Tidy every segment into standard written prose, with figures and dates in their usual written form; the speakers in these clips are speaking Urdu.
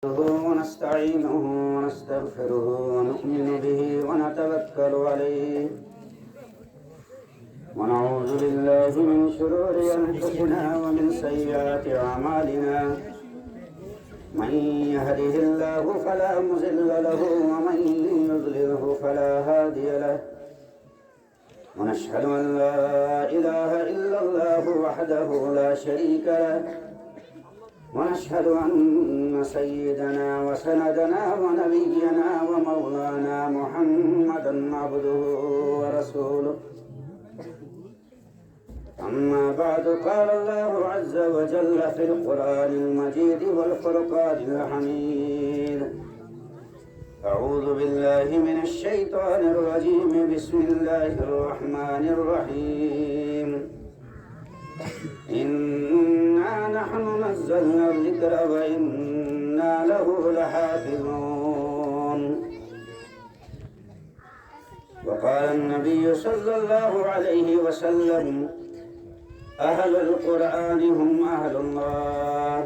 ونستعينه ونستغفره ونؤمن به ونتوكل عليه ونعوذ بالله من شرور أنفسنا ومن سيئات أعمالنا من يهده الله فلا مضل له ومن يضلله فلا هادي له ونشهد أن لا إله إلا الله وحده لا شريك له ونشهد أن سيدنا وسندنا ونبينا ومولانا محمدا عبده ورسوله أما بعد قال الله عز وجل في القرآن المجيد والفرقان الحميد أعوذ بالله من الشيطان الرجيم بسم الله الرحمن الرحيم إنا نحن نزلنا الذكر وإنا له لحافظون وقال النبي صلى الله عليه وسلم أهل القرآن هم أهل الله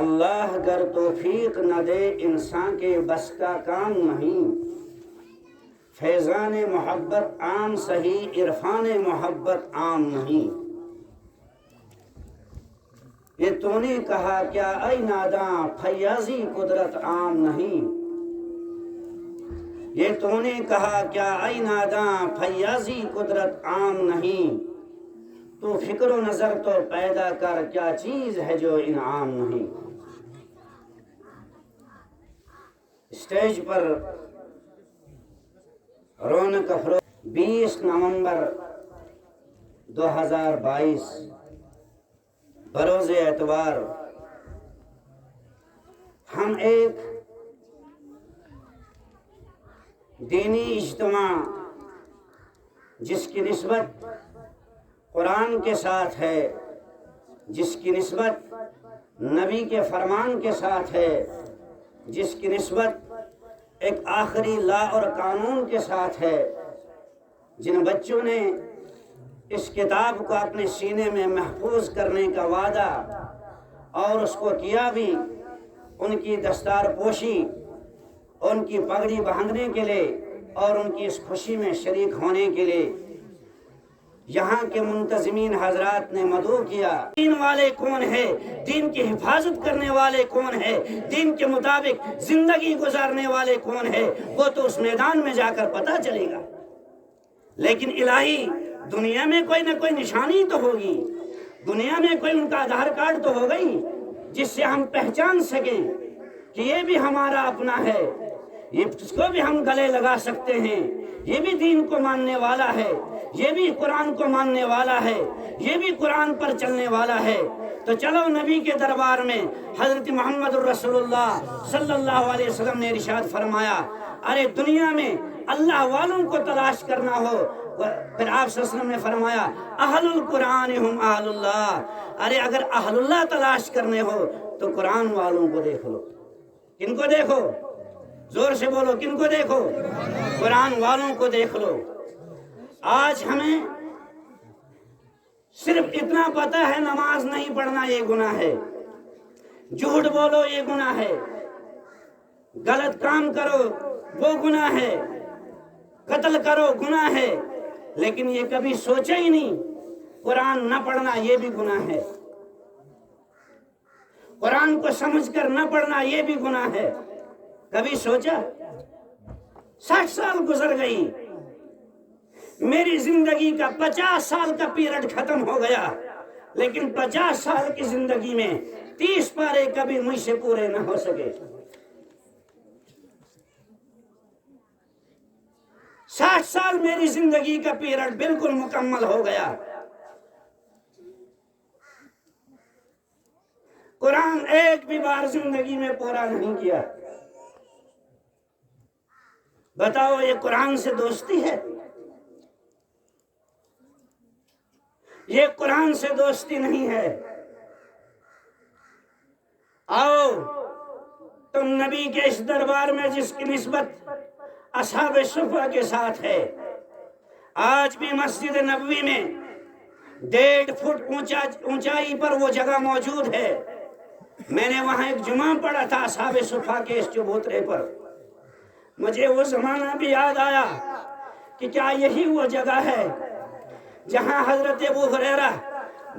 اللہ اگر توفیق نہ دے انسان کے بس کا کام نہیں، فیضان محبت عام صحیح، عرفان محبت عام نہیں۔ یہ تو نے کہا کیا اے ناداں فیاضی قدرت عام نہیں، یہ تو نے کہا کیا اے ناداں فیاضی قدرت عام نہیں، تو فکر و نظر تو پیدا کر کیا چیز ہے جو انعام نہیں۔ اسٹیج پر رونق افروز 20 نومبر 2022 بروز اتوار ہم ایک دینی اجتماع جس کی نسبت قرآن کے ساتھ ہے، جس کی نسبت نبی کے فرمان کے ساتھ ہے، جس کی نسبت ایک آخری لا اور قانون کے ساتھ ہے، جن بچوں نے اس کتاب کو اپنے سینے میں محفوظ کرنے کا وعدہ اور اس کو کیا بھی، ان کی دستار پوشی، ان کی پگڑی باندھنے کے لیے اور ان کی اس خوشی میں شریک ہونے کے لیے یہاں کے منتظمین حضرات نے مدعو کیا۔ دین والے کون ہے، دین کی حفاظت کرنے والے کون ہے، دین کے مطابق زندگی گزارنے والے کون ہے، وہ تو اس میدان میں جا کر پتہ چلے گا۔ لیکن الہی دنیا میں کوئی نہ کوئی نشانی تو ہوگی، دنیا میں کوئی ان کا آدھار کارڈ تو ہوگا ہی جس سے ہم پہچان سکیں کہ یہ بھی ہمارا اپنا ہے، یہ اس کو بھی ہم گلے لگا سکتے ہیں، یہ بھی دین کو ماننے والا ہے، یہ بھی قرآن کو ماننے والا ہے، یہ بھی قرآن پر چلنے والا ہے۔ تو چلو نبی کے دربار میں حضرت محمد الرسول اللہ صلی اللہ علیہ وسلم نے ارشاد فرمایا، ارے دنیا میں اللہ والوں کو تلاش کرنا ہو، پھر آپ صلی اللہ علیہ وسلم نے فرمایا اہل القرآن ہم اہل اللہ، ارے اگر اہل اللہ تلاش کرنے ہو تو قرآن والوں کو دیکھ لو۔ کن کو دیکھو؟ زور سے بولو، کن کو دیکھو؟ قرآن والوں کو دیکھ لو۔ آج ہمیں صرف اتنا پتہ ہے نماز نہیں پڑھنا یہ گناہ ہے، جھوٹ بولو یہ گناہ ہے، غلط کام کرو وہ گناہ ہے، قتل کرو گناہ ہے، لیکن یہ کبھی سوچا ہی نہیں قرآن نہ پڑھنا یہ بھی گناہ ہے، قرآن کو سمجھ کر نہ پڑھنا یہ بھی گناہ ہے۔ کبھی سوچا؟ 60 سال گزر گئی، میری زندگی کا 50 سال کا پیریڈ ختم ہو گیا، لیکن 50 سال کی زندگی میں 30 پارے کبھی مجھ سے پورے نہ ہو سکے۔ 60 سال میری زندگی کا پیریڈ بالکل مکمل ہو گیا، قرآن ایک بھی بار زندگی میں پورا نہیں کیا۔ بتاؤ یہ قرآن سے دوستی ہے؟ یہ قرآن سے دوستی نہیں ہے۔ آؤ تم نبی کے اس دربار میں جس کی نسبت اصحاب صفہ کے ساتھ ہے، آج بھی مسجد نبوی میں 1.5 فٹ اونچائی پر وہ جگہ موجود ہے۔ میں نے وہاں ایک جمعہ پڑھا تھا اصحاب صفا کے اس چبوترے پر، مجھے وہ زمانہ بھی یاد آیا کہ کیا یہی وہ جگہ ہے جہاں حضرت ابو ہریرہ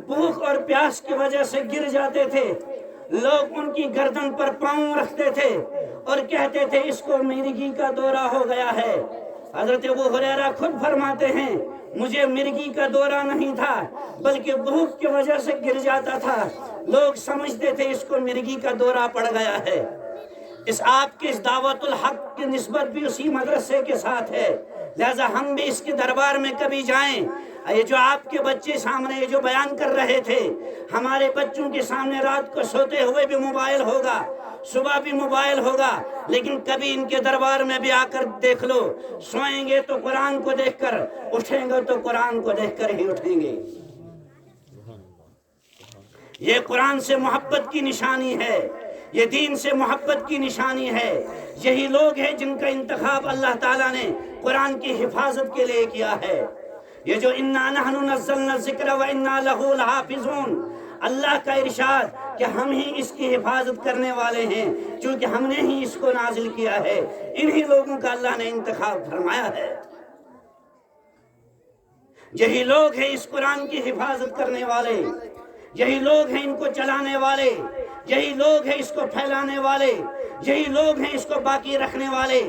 بھوک اور پیاس کی وجہ سے گر جاتے تھے، لوگ ان کی گردن پر پاؤں رکھتے تھے اور کہتے تھے اس کو مرگی کا دورہ ہو گیا ہے۔ حضرت ابو ہریرہ خود فرماتے ہیں مجھے مرگی کا دورہ نہیں تھا بلکہ بھوک کی وجہ سے گر جاتا تھا، لوگ سمجھتے تھے اس کو مرگی کا دورہ پڑ گیا ہے۔ آپ کی اس دعوت الحق کی نسبت بھی اسی مدرسے کے ساتھ ہے، لہذا ہم بھی اس کے دربار میں کبھی جائیں۔ یہ جو آپ کے بچے سامنے یہ جو بیان کر رہے تھے، ہمارے بچوں کے سامنے رات کو سوتے ہوئے بھی موبائل ہوگا، صبح بھی موبائل ہوگا، لیکن کبھی ان کے دربار میں بھی آ کر دیکھ لو، سوئیں گے تو قرآن کو دیکھ کر، اٹھیں گے تو قرآن کو دیکھ کر ہی اٹھیں گے۔ یہ قرآن سے محبت کی نشانی ہے، یہ دین سے محبت کی نشانی ہے۔ یہی لوگ ہیں جن کا انتخاب اللہ تعالیٰ نے قرآن کی حفاظت کے لیے کیا ہے۔ یہ جو اِنَّا نَحْنُ نَزَّلْنَا الذِّكْرَ وَإِنَّا لَهُ لَحَافِظُونَ، اللہ کا ارشاد کہ ہم ہی اس کی حفاظت کرنے والے ہیں، چونکہ ہم نے ہی اس کو نازل کیا ہے۔ انہی لوگوں کا اللہ نے انتخاب فرمایا ہے۔ یہی لوگ ہیں اس قرآن کی حفاظت کرنے والے، یہی لوگ ہیں ان کو چلانے والے، یہی لوگ ہیں اس کو پھیلانے والے، یہی لوگ ہیں اس کو باقی رکھنے والے۔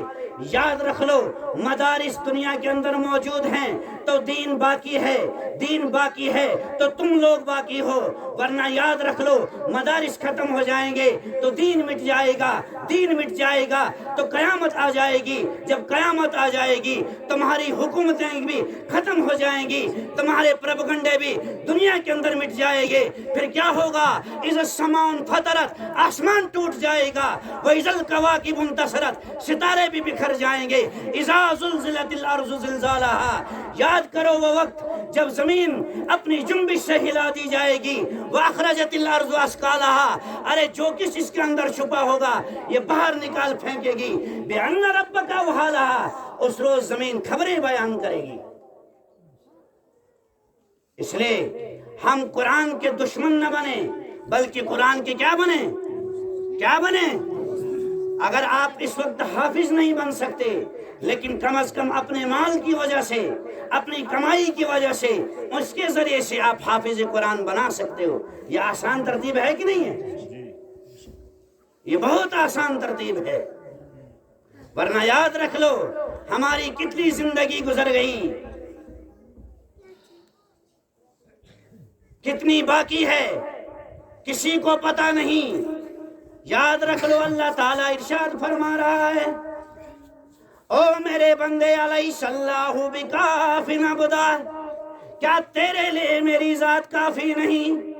یاد رکھ لو، مدارس دنیا کے اندر موجود ہیں تو دین باقی ہے، دین باقی ہے تو تم لوگ باقی ہو، ورنہ یاد رکھ لو مدارس ختم ہو جائیں گے تو دین مٹ جائے گا، دین مٹ جائے گا تو قیامت آ جائے گی، جب قیامت آ جائے گی تمہاری حکومتیں بھی ختم ہو جائیں گی، تمہارے پروپیگنڈے بھی دنیا کے اندر مٹ جائیں گے۔ پھر کیا ہوگا؟ اذا السماء انفطرت، آسمان ٹوٹ جائے گا، واذا الکواکب انتثرت، ستارے بھی بکھر جائیں گے، اذا زلزلت الارض زلزالها، یاد کرو وہ وقت جب زمین اپنی جنبش سے ہلا دی جائے گی، واخرجت الارض اثقالها، ارے جو کچھ اس کے اندر چھپا ہوگا یہ باہر نکال پھینکے گی، بان ربک اوحی لها، اس روز زمین خبریں بیان کرے گی۔ اس لیے ہم قرآن کے دشمن نہ بنیں بلکہ قرآن کے کیا بنیں؟ کیا بنیں؟ اگر آپ اس وقت حافظ نہیں بن سکتے لیکن کم از کم اپنے مال کی وجہ سے، اپنی کمائی کی وجہ سے، اس کے ذریعے سے آپ حافظ قرآن بنا سکتے ہو۔ یہ آسان ترتیب ہے کہ نہیں ہے؟ یہ بہت آسان ترتیب ہے، ورنہ یاد رکھ لو ہماری کتنی زندگی گزر گئی، کتنی باقی ہے کسی کو پتہ نہیں۔ یاد رکھ لو اللہ تعالیٰ ارشاد فرما رہا ہے، او میرے بندے علیہ اللہ بکاف عبدا، کیا تیرے لیے میری ذات کافی نہیں؟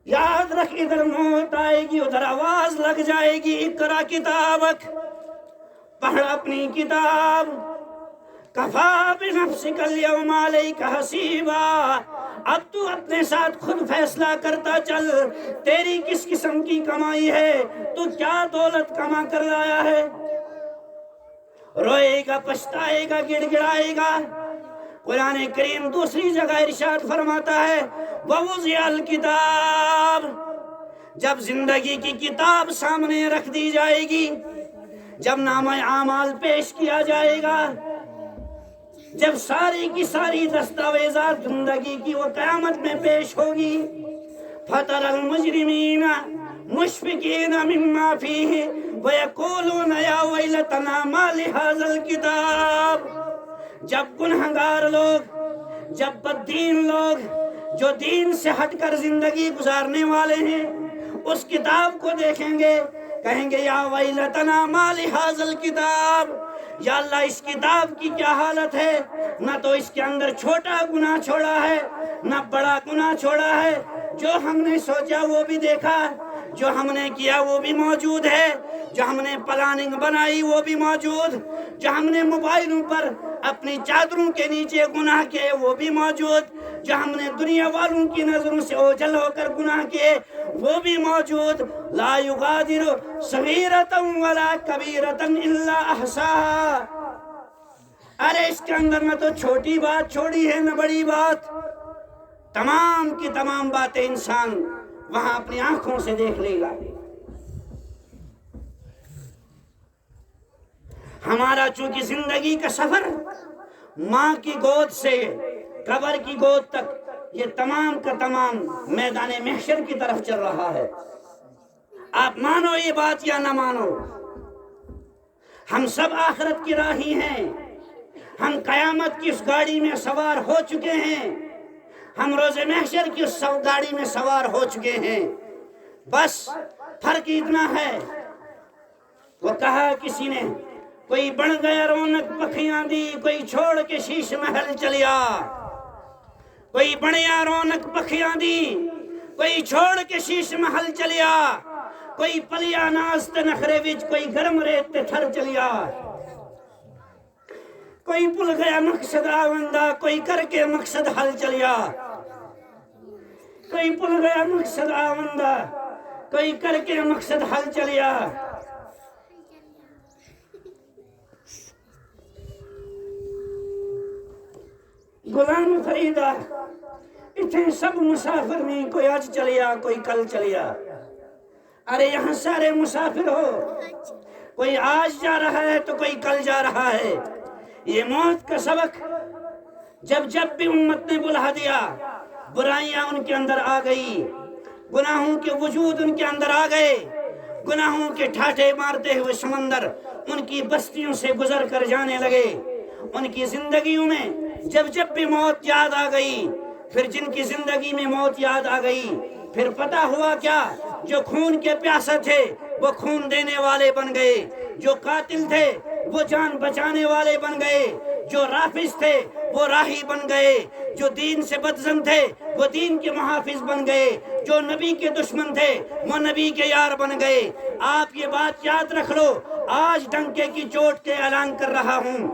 یاد رکھ، ادھر موت آئے گی ادھر آواز لگ جائے گی، اقرا کتابک، پڑھ اپنی کتاب، کفا بنفسک اليوم علیک حسیبا، اب تو اپنے ساتھ خود فیصلہ کرتا چل، تیری کس قسم کی کمائی ہے، تو کیا دولت کما کر لایا ہے۔ روئے گا، پچھتائے گا، گڑ گڑائے گا۔ قرآن کریم دوسری جگہ ارشاد فرماتا ہے وَوُضِعَ الْكِتَابِ، جب زندگی کی کتاب سامنے رکھ دی جائے گی، جب نامہ اعمال پیش کیا جائے گا، جب ساری کی ساری دستاویزات زندگی کی وہ قیامت میں پیش ہوگی، فَتَرَى الْمُجْرِمِينَ مُشْفِقِينَ مِمَّا فِيهِ وَيَقُولُونَ يَا وَيْلَتَنَا مَا لِهَذَا الْكِتَابِ، جب گنہگار لوگ، جب بددین لوگ جو دین سے ہٹ کر زندگی گزارنے والے ہیں اس کتاب کو دیکھیں گے، کہیں گے یا ویلتنا ما لہذا الکتاب، یا اللہ اس کتاب کی کیا حالت ہے، نہ تو اس کے اندر چھوٹا گناہ چھوڑا ہے نہ بڑا گناہ چھوڑا ہے، جو ہم نے سوچا وہ بھی دیکھا، جو ہم نے کیا وہ بھی موجود ہے، جو ہم نے پلاننگ بنائی وہ بھی موجود، جو ہم نے موبائلوں پر اپنی چادروں کے نیچے گناہ کیے وہ بھی موجود، جو ہم نے دنیا والوں کی نظروں سے اوجھل ہو کر گناہ کیے وہ بھی موجود۔ لا یغادر صغیرۃ ولا کبیرۃ الا احصاها، ارے اس کے اندر نہ تو چھوٹی بات چھوڑی ہے نہ بڑی بات، تمام کی تمام باتیں انسان وہاں اپنی آنکھوں سے دیکھ لے گا۔ ہمارا چونکہ زندگی کا سفر ماں کی گود سے قبر کی گود تک یہ تمام کا تمام میدان محشر کی طرف چل رہا ہے۔ آپ مانو یہ بات یا نہ مانو، ہم سب آخرت کی راہی ہیں، ہم قیامت کی اس گاڑی میں سوار ہو چکے ہیں، ہم روز محشر کی اس گاڑی میں سوار ہو چکے ہیں۔ بس فرق اتنا ہے، وہ کہا کسی نے کوئی بڑھ گیا رونق پکھیاں دی، کوئی چھوڑ کے شیش محل چلیا، کوئی بڑھیا رونق پکھیاں دی، کوئی چھوڑ کے شیش محل چلیا، کوئی پلیا ناز تے نخرے وچ، کوئی گرم ریت تے تھر چلیا، کوئی بھول گیا مقصد آوندا، کوئی کر کے مقصد حل چلیا، کوئی بھول گیا مقصد آوندا، کوئی کر کے مقصد حل چلیا۔ غلام فریدہ اتنے سب مسافر نہیں، کوئی آج چلیا کوئی کل چلیا۔ ارے یہاں سارے مسافر ہو، کوئی آج جا رہا ہے تو کوئی کل جا رہا ہے۔ یہ موت کا سبق جب بھی امت نے بلا دیا، برائیاں ان کے اندر آ گئی، گناہوں کے وجود ان کے اندر آ گئے، گناہوں کے ٹھاٹھے مارتے ہوئے سمندر ان کی بستیوں سے گزر کر جانے لگے۔ ان کی زندگیوں میں جب بھی موت یاد آ گئی، پھر جن کی زندگی میں موت یاد آ گئی، پھر پتہ ہوا کیا، جو خون کے پیاسے تھے وہ خون دینے والے بن گئے، جو قاتل تھے وہ جان بچانے والے بن گئے، جو رافض تھے وہ راہی بن گئے، جو دین سے بدظن تھے وہ دین کے محافظ بن گئے، جو نبی کے دشمن تھے وہ نبی کے یار بن گئے۔ آپ یہ بات یاد رکھ لو، آج ڈنکے کی چوٹ کے اعلان کر رہا ہوں،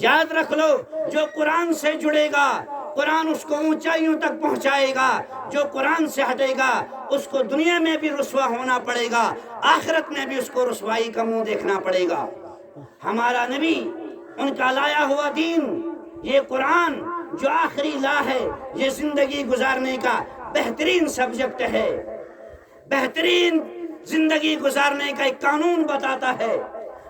یاد رکھ لو، جو قرآن سے جڑے گا قرآن اس کو اونچائیوں تک پہنچائے گا، جو قرآن سے ہٹے گا اس کو دنیا میں بھی رسوا ہونا پڑے گا، آخرت میں بھی اس کو رسوائی کا منہ دیکھنا پڑے گا۔ ہمارا نبی، ان کا لایا ہوا دین، یہ قرآن جو آخری لا ہے، یہ زندگی گزارنے کا بہترین سبجیکٹ ہے، بہترین زندگی گزارنے کا ایک قانون بتاتا ہے۔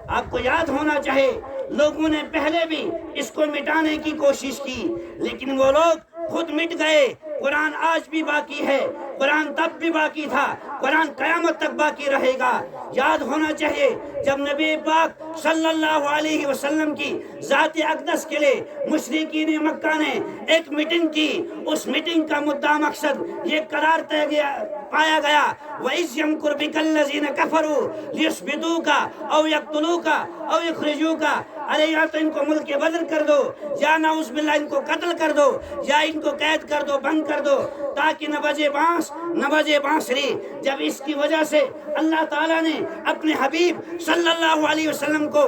آپ کو یاد ہونا چاہے، لوگوں نے پہلے بھی اس کو مٹانے کی کوشش کی، لیکن وہ لوگ خود مٹ گئے۔ قرآن آج بھی باقی ہے، قرآن تب بھی باقی تھا، قرآن قیامت تک باقی رہے گا۔ یاد ہونا چاہیے، جب نبی پاک صلی اللہ علیہ وسلم کی ذات اقدس کے لیے مشرکین مکہ نے ایک میٹنگ کی، اس میٹنگ کا مدعا مقصد یہ قرار پایا گیا، وَإِذْ يَمْكُرُ بِكَ الَّذِينَ كَفَرُوا لِيُثْبِتُوكَ أَوْ يَقْتُلُوكَ أَوْ يُخْرِجُوكَ۔ ارے یا تو ان کو ملک بدر کر دو، یا نعوذ باللہ ان کو قتل کر دو، یا ان کو قید کر دو، بند کر دو، تاکہ نہ بجے بانس نہ بجے بانسری۔ جب اس کی وجہ سے اللہ تعالیٰ نے اپنے حبیب صلی اللہ علیہ وسلم کو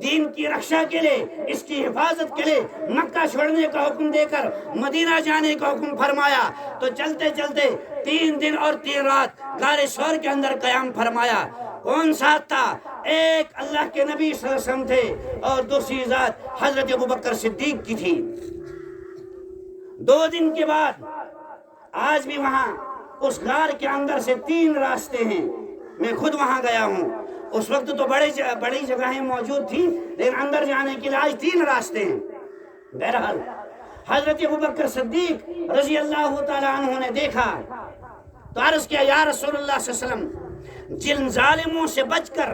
دین کی رکشا کے لیے، اس کی حفاظت کے لیے مکہ چھوڑنے کا حکم دے کر مدینہ جانے کا حکم فرمایا، تو چلتے چلتے 3 دن اور 3 رات غار ثور کے اندر قیام فرمایا۔ کون ساتھ تھا؟ ایک اللہ کے نبی صلی اللہ علیہ وسلم تھے، اور دوسری ذات حضرت ابوبکر صدیق کی تھی۔ 2 دن کے بعد آج بھی وہاں اس غار کے اندر سے 3 راستے ہیں، میں خود وہاں گیا ہوں۔ اس وقت تو بڑی جگہیں موجود تھیں، لیکن اندر جانے کے لیے آج 3 راستے ہیں۔ بہرحال حضرت ابوبکر صدیق رضی اللہ تعالیٰ عنہ نے دیکھا تو عرض کیا، یا رسول اللہ صلی اللہ علیہ وسلم، جن ظالموں سے بچ کر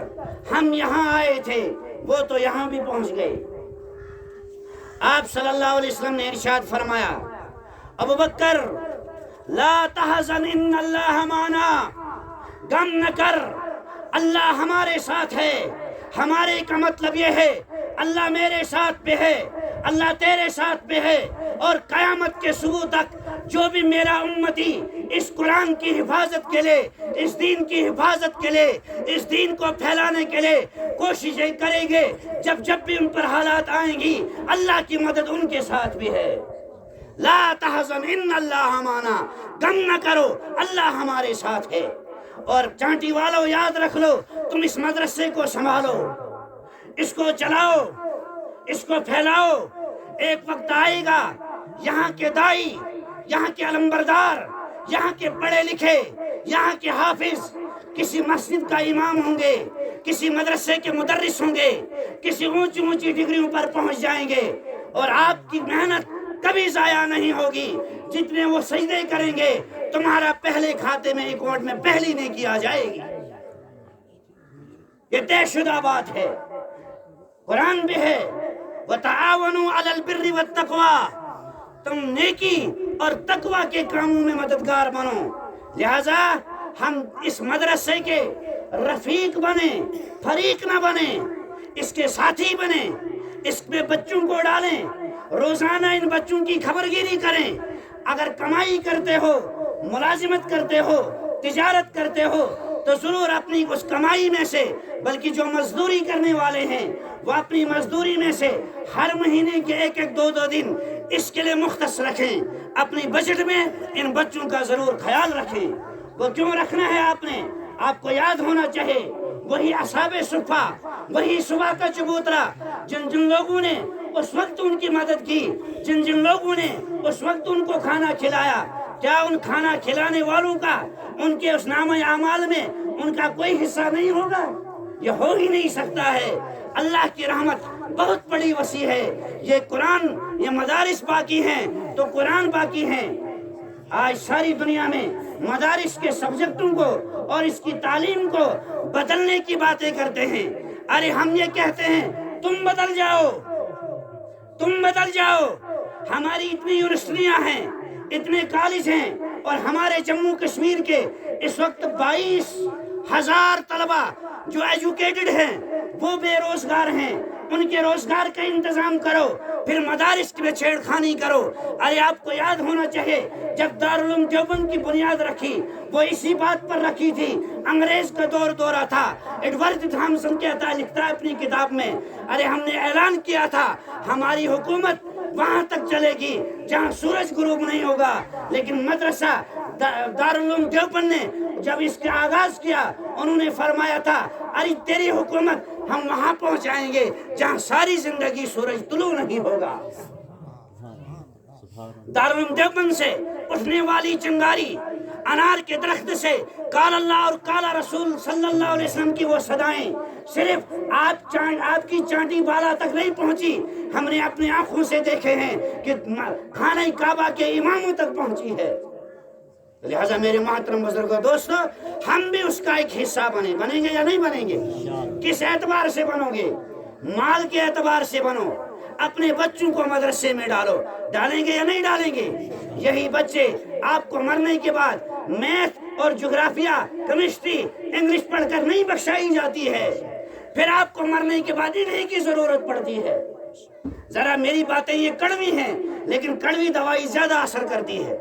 ہم یہاں آئے تھے وہ تو یہاں بھی پہنچ گئے۔ آپ صلی اللہ علیہ وسلم نے ارشاد فرمایا، ابوبکر لا تحزن ان اللہ معنا، غم نہ کر، اللہ ہمارے ساتھ ہے۔ ہمارے کا مطلب یہ ہے، اللہ میرے ساتھ پہ ہے، اللہ تیرے ساتھ پہ ہے، اور قیامت کے صبح تک جو بھی میرا امتی اس قرآن کی حفاظت کے لیے، اس دین کی حفاظت کے لیے، اس دین کو پھیلانے کے لیے کوششیں کریں گے، جب بھی ان پر حالات آئیں گی، اللہ کی مدد ان کے ساتھ بھی ہے۔ لا تحزن ان اللہ معنا، غم نہ کرو، اللہ ہمارے ساتھ ہے۔ اور چانٹی والوں یاد رکھ لو، تم اس مدرسے کو سنبھالو، اس کو چلاؤ، اس کو پھیلاؤ۔ ایک وقت آئے گا یہاں کے دائی، یہاں کے علمبردار، یہاں کے پڑھے لکھے، یہاں کے حافظ کسی مسجد کا امام ہوں گے، کسی مدرسے کے مدرس ہوں گے، کسی اونچی اونچی ڈگریوں پر پہنچ جائیں گے، اور آپ کی محنت کبھی ضائع نہیں ہوگی۔ جتنے وہ سجدے کریں گے تمہارا پہلے کھاتے میں اکاؤنٹ میں پہلی نیکی آ جائے گی۔ یہ طے شدہ بات ہے، قرآن بھی ہے وَتَعَاوَنُوا عَلَى الْبِرِّ وَالتَّقْوَى، تم نیکی اور تقوی کے کاموں میں مددگار بنو۔ لہذا ہم اس مدرسے کے رفیق بنیں، فریق نہ بنیں، اس کے ساتھی بنیں، اس میں بچوں کو ڈالیں، روزانہ ان بچوں کی خبرگیری کریں۔ اگر کمائی کرتے ہو، ملازمت کرتے ہو، تجارت کرتے ہو تو ضرور اپنی اس کمائی میں سے، بلکہ جو مزدوری کرنے والے ہیں وہ اپنی مزدوری میں سے ہر مہینے کے ایک ایک دو دن اس کے لیے مختص رکھیں۔ اپنی بجٹ میں ان بچوں کا ضرور خیال رکھیں۔ وہ کیوں رکھنا ہے آپ کو یاد ہونا چاہیے، وہی اصحاب صفہ، وہی صبح کا چبوترا، جن لوگوں نے اس وقت ان کی مدد کی، جن لوگوں نے اس وقت ان کو کھانا کھلایا، کیا ان کھانا کھلانے والوں کا ان کے اس نامہ اعمال میں ان کا کوئی حصہ نہیں ہوگا؟ یہ ہو ہی نہیں سکتا ہے۔ اللہ کی رحمت بہت بڑی وسیع ہے۔ یہ قرآن، یہ مدارس باقی ہیں تو قرآن باقی ہیں۔ آج ساری دنیا میں مدارس کے سبجیکٹوں کو اور اس کی تعلیم کو بدلنے کی باتیں کرتے ہیں۔ ارے ہم یہ کہتے ہیں تم بدل جاؤ، تم بدل جاؤ۔ ہماری اتنی یونیورسٹیاں ہیں، اتنے کالج ہیں، اور ہمارے جموں کشمیر کے اس وقت 22,000 طلبہ جو ایجوکیٹڈ ہیں وہ بے روزگار ہیں۔ ان کے روزگار کا انتظام کرو، پھر مدارس میں چھیڑ خانی کرو۔ ارے آپ کو یاد ہونا چاہیے جب دارالعلوم دیوبند کی بنیاد رکھی وہ اسی بات پر رکھی تھی۔ انگریز کا دورہ تھا۔ ایڈورڈ تھامسن کہتا ہے، لکھتا ہے اپنی کتاب میں، ارے ہم نے اعلان کیا تھا ہماری حکومت وہاں تک چلے گی جہاں سورج غروب نہیں ہوگا، لیکن مدرسہ دارالعلوم دیوبند نے جب اس کا آغاز کیا انہوں نے فرمایا تھا ارے تیری حکومت ہم وہاں پہنچائیں گے جہاں ساری زندگی سورج طلوع نہیں ہوگا۔ دارالعلوم دیوبند سے اٹھنے والی چنگاری، انار کے درخت سے قال اللہ اور قال رسول صلی اللہ علیہ وسلم کی وہ صدائیں صرف آپ کی چانٹی بالا تک نہیں پہنچی، ہم نے اپنی آنکھوں سے دیکھے ہیں کہ خانہ کعبہ کے اماموں تک پہنچی ہے۔ لہٰذا میرے محترم بزرگوں دوستو، ہم بھی اس کا ایک حصہ بنیں گے یا نہیں بنیں گے؟ کس اعتبار سے بنو گے؟ مال کے اعتبار سے بنو۔ اپنے بچوں کو مدرسے میں ڈالیں گے یا نہیں ڈالیں گے؟ یہی بچے آپ کو مرنے کے بعد میتھ اور جغرافیہ، کیمسٹری، انگلش پڑھ کر نہیں بخشائی جاتی ہے، پھر آپ کو مرنے کے بعد انہیں کی ضرورت پڑتی ہے۔ ذرا میری باتیں یہ کڑوی ہیں لیکن کڑوی دوائی زیادہ اثر کرتی ہے۔